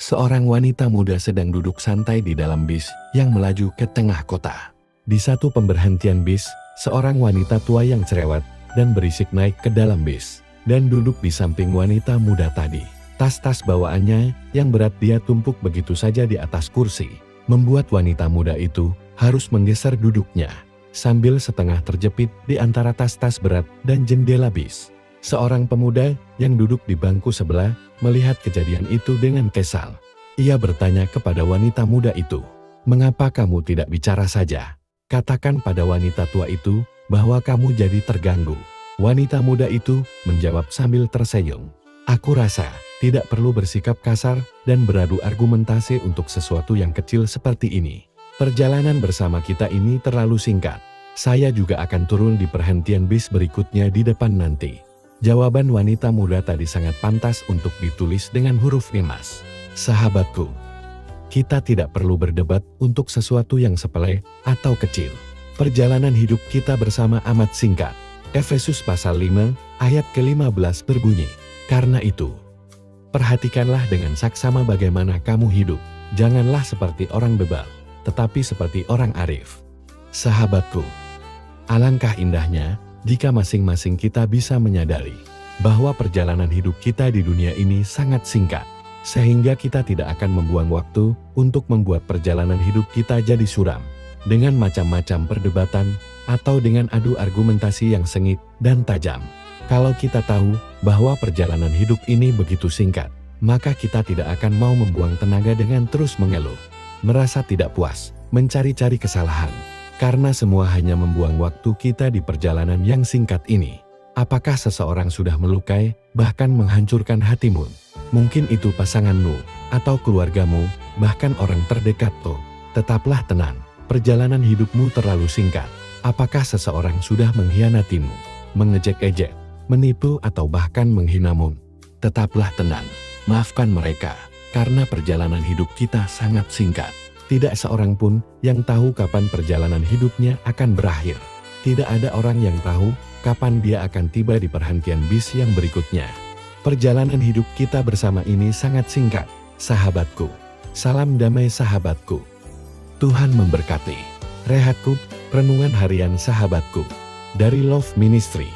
Seorang wanita muda sedang duduk santai di dalam bis yang melaju ke tengah kota. Di satu pemberhentian bis, seorang wanita tua yang cerewet dan berisik naik ke dalam bis dan duduk di samping wanita muda tadi. Tas-tas bawaannya yang berat dia tumpuk begitu saja di atas kursi, membuat wanita muda itu harus menggeser duduknya sambil setengah terjepit di antara tas-tas berat dan jendela bis. Seorang pemuda yang duduk di bangku sebelah melihat kejadian itu dengan kesal. Ia bertanya kepada wanita muda itu, "Mengapa kamu tidak bicara saja? Katakan pada wanita tua itu bahwa kamu jadi terganggu." Wanita muda itu menjawab sambil tersenyum, "Aku rasa tidak perlu bersikap kasar dan beradu argumentasi untuk sesuatu yang kecil seperti ini. Perjalanan bersama kita ini terlalu singkat. Saya juga akan turun di perhentian bis berikutnya di depan nanti." Jawaban wanita muda tadi sangat pantas untuk ditulis dengan huruf emas. Sahabatku, kita tidak perlu berdebat untuk sesuatu yang sepele atau kecil. Perjalanan hidup kita bersama amat singkat. Efesus pasal 5 ayat ke-15 berbunyi, "Karena itu, perhatikanlah dengan saksama bagaimana kamu hidup. Janganlah seperti orang bebal, tetapi seperti orang arif." Sahabatku, alangkah indahnya jika masing-masing kita bisa menyadari bahwa perjalanan hidup kita di dunia ini sangat singkat, sehingga kita tidak akan membuang waktu untuk membuat perjalanan hidup kita jadi suram dengan macam-macam perdebatan atau dengan adu argumentasi yang sengit dan tajam. Kalau kita tahu bahwa perjalanan hidup ini begitu singkat, maka kita tidak akan mau membuang tenaga dengan terus mengeluh, merasa tidak puas, mencari-cari kesalahan, karena semua hanya membuang waktu kita di perjalanan yang singkat ini. Apakah seseorang sudah melukai, bahkan menghancurkan hatimu? Mungkin itu pasanganmu, atau keluargamu, bahkan orang terdekatmu. Tetaplah tenang, perjalanan hidupmu terlalu singkat. Apakah seseorang sudah mengkhianatimu, mengejek-ejek, menipu atau bahkan menghinamu? Tetaplah tenang, maafkan mereka, karena perjalanan hidup kita sangat singkat. Tidak seorang pun yang tahu kapan perjalanan hidupnya akan berakhir. Tidak ada orang yang tahu kapan dia akan tiba di perhentian bis yang berikutnya. Perjalanan hidup kita bersama ini sangat singkat, sahabatku. Salam damai sahabatku. Tuhan memberkati. Rehat Kub, renungan harian sahabatku. Dari Love Ministry.